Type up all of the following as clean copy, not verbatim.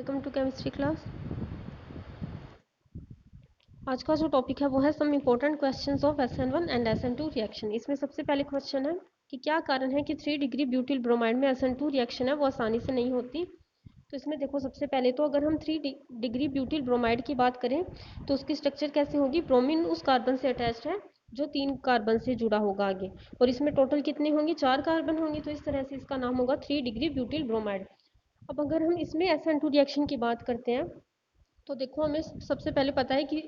Welcome to chemistry class. आज का जो टॉपिक है वो है some important questions of SN1 and SN2 reaction. इसमें सबसे पहले क्वेश्चन है कि क्या कारण है कि 3 डिग्री ब्यूटिल ब्रोमाइड में SN2 रिएक्शन है वो आसानी से नहीं होती। तो इसमें देखो, सबसे पहले तो अगर हम 3 डिग्री ब्यूटिल ब्रोमाइड की बात करें तो उसकी स्ट्रक्चर कैसे होगी। ब्रोमीन उस कार्बन से अटैच्ड है जो 3 कार्बन से जुड़ा होगा आगे, और इसमें टोटल कितने होंगे, 4 कार्बन होंगे। तो इस तरह से इसका नाम होगा 3 डिग्री ब्यूटिल ब्रोमाइड। अब अगर हम इसमें SN2 रिएक्शन की बात करते हैं तो देखो, हमें सबसे पहले पता है कि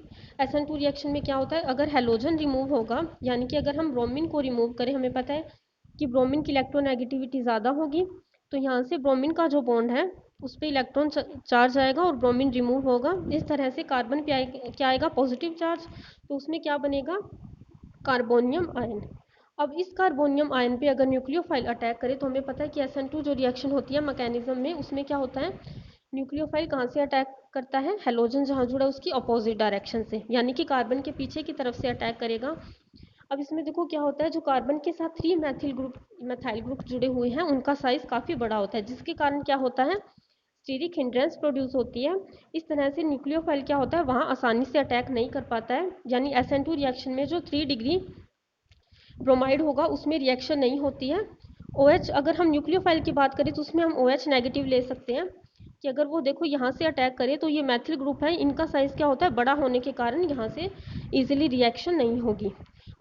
SN2 रिएक्शन में क्या होता है। अगर हेलोजन रिमूव होगा, यानी कि अगर हम ब्रोमीन को रिमूव करें, हमें पता है कि ब्रोमीन की इलेक्ट्रोनेगेटिविटी ज़्यादा होगी, तो यहाँ से ब्रोमीन का जो बॉन्ड है उस पर इलेक्ट्रॉन चार्ज आएगा और ब्रोमीन रिमूव होगा। इस तरह से कार्बन पे क्या आएगा, पॉजिटिव चार्ज। तो उसमें क्या बनेगा, कार्बोनियम आयन। अब इस कार्बोनियम आयन पे अगर न्यूक्लियोफाइल अटैक करे तो हमें पता है कि SN2 जो रिएक्शन होती है मैकेनिज्म में, उसमें क्या होता है, न्यूक्लियोफाइल कहाँ से अटैक करता है, हेलोजन जहाँ जुड़ा है उसकी अपोजिट डायरेक्शन से, यानी कि कार्बन के पीछे की तरफ से अटैक करेगा। अब इसमें देखो क्या होता है, जो कार्बन के साथ 3 मैथाइल ग्रुप जुड़े हुए हैं उनका साइज काफ़ी बड़ा होता है, जिसके कारण क्या होता है, स्टीरिक हिंड्रेंस प्रोड्यूस होती है। इस तरह से न्यूक्लियोफाइल क्या होता है, वहाँ आसानी से अटैक नहीं कर पाता है। यानी SN2 रिएक्शन में जो 3 डिग्री ब्रोमाइड होगा उसमें रिएक्शन नहीं होती है। OH, अगर हम न्यूक्लियोफाइल की बात करें तो उसमें हम OH नेगेटिव ले सकते हैं कि अगर वो देखो यहाँ से अटैक करे तो ये मैथिल ग्रुप है, इनका साइज़ क्या होता है, बड़ा होने के कारण यहाँ से इजीली रिएक्शन नहीं होगी।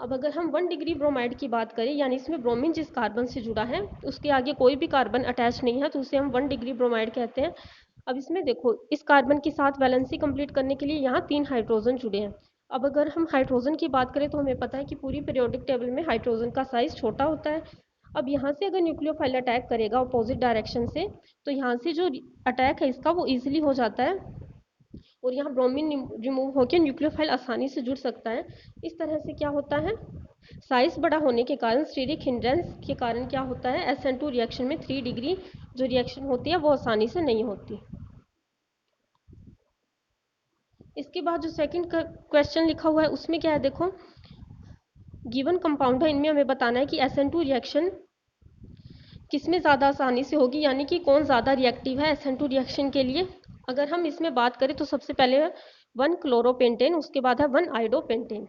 अब अगर हम 1 डिग्री ब्रोमाइड की बात करें, यानी इसमें ब्रोमीन जिस कार्बन से जुड़ा है उसके आगे कोई भी कार्बन अटैच नहीं है, तो उसे हम 1 डिग्री ब्रोमाइड कहते हैं। अब इसमें देखो, इस कार्बन के साथ वैलेंसी कंप्लीट करने के लिए यहाँ 3 हाइड्रोजन जुड़े हैं। अब अगर हम हाइड्रोजन की बात करें तो हमें पता है कि पूरी पीरियोडिक टेबल में हाइड्रोजन का साइज छोटा होता है। अब यहाँ से अगर न्यूक्लियोफाइल अटैक करेगा अपोजिट डायरेक्शन से, तो यहाँ से जो अटैक है इसका वो इजीली हो जाता है और यहाँ ब्रोमीन रिमूव होकर न्यूक्लियोफाइल आसानी से जुड़ सकता है। इस तरह से क्या होता है, साइज बड़ा होने के कारण, स्टीरिक हिंड्रेंस के कारण क्या होता है, SN2 रिएक्शन में 3 डिग्री जो रिएक्शन होती है वो आसानी से नहीं होती। इसके बाद जो सेकंड क्वेश्चन लिखा हुआ है उसमें क्या है, देखो, गिवन कंपाउंड है, इनमें हमें बताना है कि SN2 रिएक्शन किसमें ज़्यादा आसानी से होगी, यानी कि कौन ज़्यादा रिएक्टिव है SN2 रिएक्शन के लिए। अगर हम इसमें बात करें तो सबसे पहले 1 क्लोरोपेंटेन, उसके बाद है 1 आइडोपेंटेन।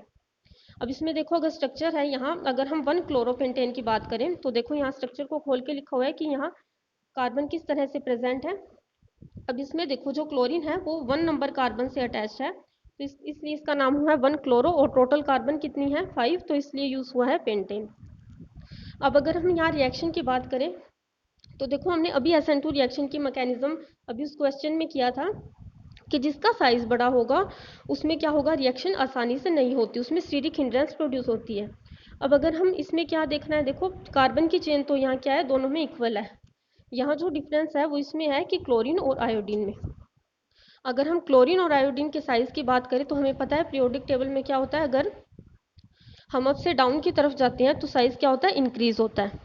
अब इसमें देखो, अगर स्ट्रक्चर है यहाँ, अगर हम 1 क्लोरोपेंटेन की बात करें तो देखो यहाँ स्ट्रक्चर को खोल के लिखा हुआ है कि यहाँ कार्बन किस तरह से प्रेजेंट है। अब इसमें देखो, जो क्लोरीन है वो 1 नंबर कार्बन से अटैच है, तो इसलिए इसका नाम हुआ है 1 क्लोरो, और टोटल कार्बन कितनी है, 5, तो इसलिए यूज़ हुआ है पेंटेन। अब अगर हम यहाँ रिएक्शन की बात करें तो देखो, हमने अभी SN2 रिएक्शन की मैकेनिज्म अभी उस क्वेश्चन में किया था कि जिसका साइज बड़ा होगा उसमें क्या होगा, रिएक्शन आसानी से नहीं होती, उसमें स्टीरिक हिंड्रेंस प्रोड्यूस होती है। अब अगर हम इसमें क्या देखना है, देखो कार्बन की चेन तो यहाँ क्या है, दोनों में इक्वल है। यहाँ जो डिफरेंस है वो इसमें है कि क्लोरीन और आयोडीन में। अगर हम क्लोरीन और आयोडीन के साइज की बात करें तो हमें पता है पीरियोडिक टेबल में क्या होता है, अगर हम अप से डाउन की तरफ जाते हैं तो साइज क्या होता है, इंक्रीज होता है।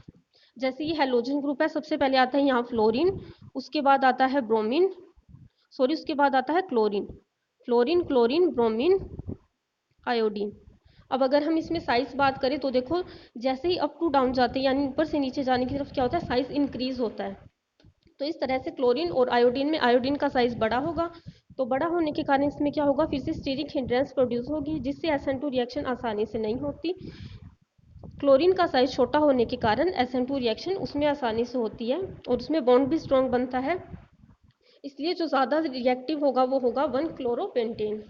जैसे ये हेलोजन ग्रुप है, सबसे पहले आता है यहाँ फ्लोरीन, उसके बाद आता है ब्रोमीन, सॉरी उसके बाद आता है chlorine, fluorine chlorine bromine iodine. अब अगर हम इसमें साइज बात करें तो देखो, जैसे ही अप टू डाउन जाते हैं, यानी ऊपर से नीचे जाने की तरफ क्या होता है, साइज इंक्रीज होता है। तो इस तरह से क्लोरीन और आयोडीन में आयोडीन का साइज बड़ा होगा, तो बड़ा होने के कारण इसमें क्या होगा, फिर से स्टीरिक हिंड्रेंस प्रोड्यूस होगी, जिससे SN2 रिएक्शन आसानी से नहीं होती। क्लोरीन का साइज छोटा होने के कारण SN2 रिएक्शन उसमें आसानी से होती है और उसमें बॉन्ड भी स्ट्रॉन्ग बनता है, इसलिए जो ज़्यादा रिएक्टिव होगा वो होगा 1 क्लोरोपेंटेन।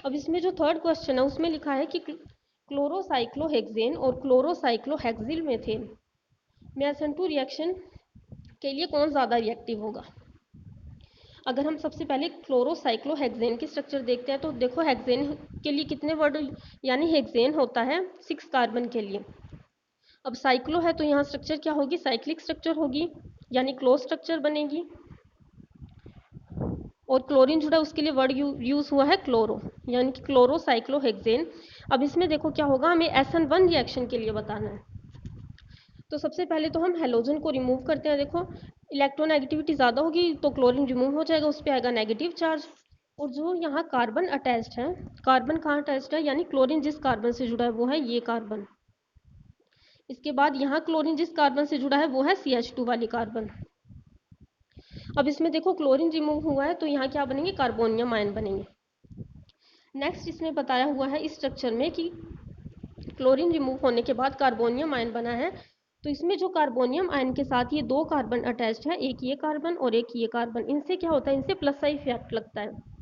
अब इसमें जो थर्ड क्वेश्चन है उसमें लिखा है कि क्लोरोसाइक्लोहेक्सेन और क्लोरोसाइक्लोहेक्सिल मेथेन में SN2 रिएक्शन के लिए कौन ज़्यादा रिएक्टिव होगा। अगर हम सबसे पहले क्लोरोसाइक्लोहेक्सेन की स्ट्रक्चर देखते हैं तो देखो, हेक्सेन के लिए कितने वर्ड, यानी हेक्सेन होता है 6 कार्बन के लिए। अब साइक्लो है तो यहाँ स्ट्रक्चर क्या होगी, साइक्लिक स्ट्रक्चर होगी, यानी क्लोज स्ट्रक्चर बनेगी। और क्लोरीन जुड़ा उसके लिए वर्ड यूज़ हुआ है क्लोरो, यानी कि क्लोरोसाइक्लोहेक्सेन। अब इसमें देखो क्या होगा, हमें SN1 रिएक्शन के लिए बताना है। तो सबसे पहले तो हम हेलोजन को रिमूव करते हैं। देखो, इलेक्ट्रोनेगेटिविटी ज़्यादा होगी तो क्लोरीन रिमूव हो जाएगा, उस पर आएगा नेगेटिव चार्ज। और जो यहाँ कार्बन अटैच्ड है, कार्बन कहाँ अटैच्ड है, यानी क्लोरीन जिस कार्बन से जुड़ा है वो है ये कार्बन। इसके बाद यहाँ क्लोरीन जिस कार्बन से जुड़ा है वो है CH2 वाली कार्बन। अब इसमें देखो क्लोरीन रिमूव हुआ है तो यहाँ क्या बनेंगे, कार्बोनियम आयन बनेंगे। नेक्स्ट इसमें बताया हुआ है इस स्ट्रक्चर में कि क्लोरीन रिमूव होने के बाद कार्बोनियम आयन बना है, तो इसमें जो कार्बोनियम आयन के साथ ये दो कार्बन अटैच्ड है, एक ये कार्बन और एक ये कार्बन, इनसे क्या होता है, इनसे प्लस आई इफेक्ट लगता है।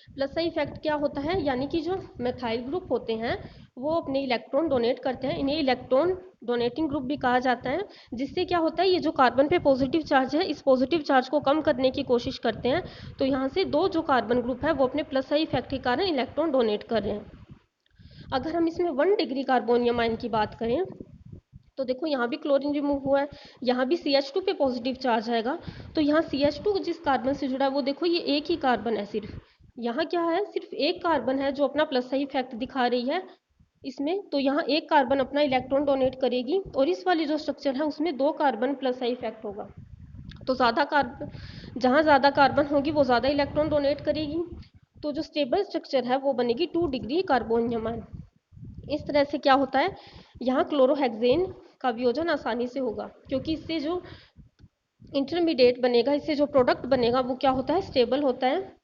प्लस आई इफेक्ट क्या होता है, यानी कि जो मेथाइल ग्रुप होते हैं वो अपने इलेक्ट्रॉन डोनेट करते हैं, इन्हें इलेक्ट्रॉन डोनेटिंग ग्रुप भी कहा जाता है, जिससे क्या होता है, ये जो कार्बन पे पॉजिटिव चार्ज है इस पॉजिटिव चार्ज को कम करने की कोशिश करते हैं, तो यहाँ से दो जो कार्बन ग्रुप है वो अपने प्लस आई इफेक्ट के कारण इलेक्ट्रॉन डोनेट कर रहे हैं। अगर हम इसमें 1 डिग्री कार्बोनियम आयन की बात करें तो देखो यहाँ भी क्लोरीन रिमूव हुआ है, यहाँ भी CH2 पे पॉजिटिव चार्ज आएगा, तो यहाँ CH2 जिस कार्बन से जुड़ा है वो देखो ये एक ही कार्बन है, सिर्फ यहाँ क्या है, सिर्फ एक कार्बन है जो अपना प्लस आई इफेक्ट दिखा रही है इसमें, तो यहाँ एक कार्बन अपना इलेक्ट्रॉन डोनेट करेगी और इस वाली जो स्ट्रक्चर है उसमें दो कार्बन प्लस आई इफेक्ट होगा, तो ज़्यादा कार्बन, जहाँ ज़्यादा कार्बन होगी वो ज़्यादा इलेक्ट्रॉन डोनेट करेगी, तो जो स्टेबल स्ट्रक्चर है वो बनेगी 2 डिग्री कार्बोनियम आयन। इस तरह से क्या होता है, यहाँ क्लोरोहेक्सेन का वियोजन आसानी से होगा, क्योंकि इससे जो इंटरमीडिएट बनेगा, इससे जो प्रोडक्ट बनेगा वो क्या होता है, स्टेबल होता है।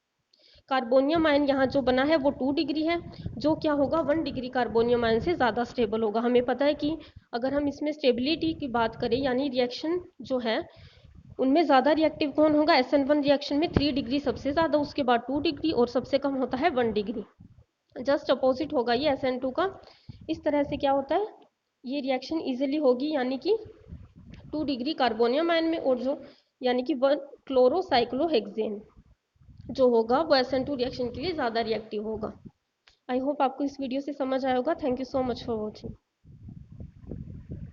कार्बोनियम आयन यहाँ जो बना है वो 2 डिग्री है, जो क्या होगा 1 डिग्री कार्बोनियम आयन से ज़्यादा स्टेबल होगा। हमें पता है कि अगर हम इसमें स्टेबिलिटी की बात करें, यानी रिएक्शन जो है उनमें ज़्यादा रिएक्टिव कौन होगा, SN1 रिएक्शन में 3 डिग्री सबसे ज़्यादा, उसके बाद 2 डिग्री और सबसे कम होता है 1 डिग्री। जस्ट अपोजिट होगा ये SN2 का। इस तरह से क्या होता है, ये रिएक्शन इजीली होगी, यानी कि 2 डिग्री कार्बोनियम आयन में, और जो यानी कि 1 क्लोरोसाइक्लोहेक्सेन जो होगा वो SN2 रिएक्शन के लिए ज़्यादा रिएक्टिव होगा। आई होप आपको इस वीडियो से समझ आया होगा। Thank you so much for watching.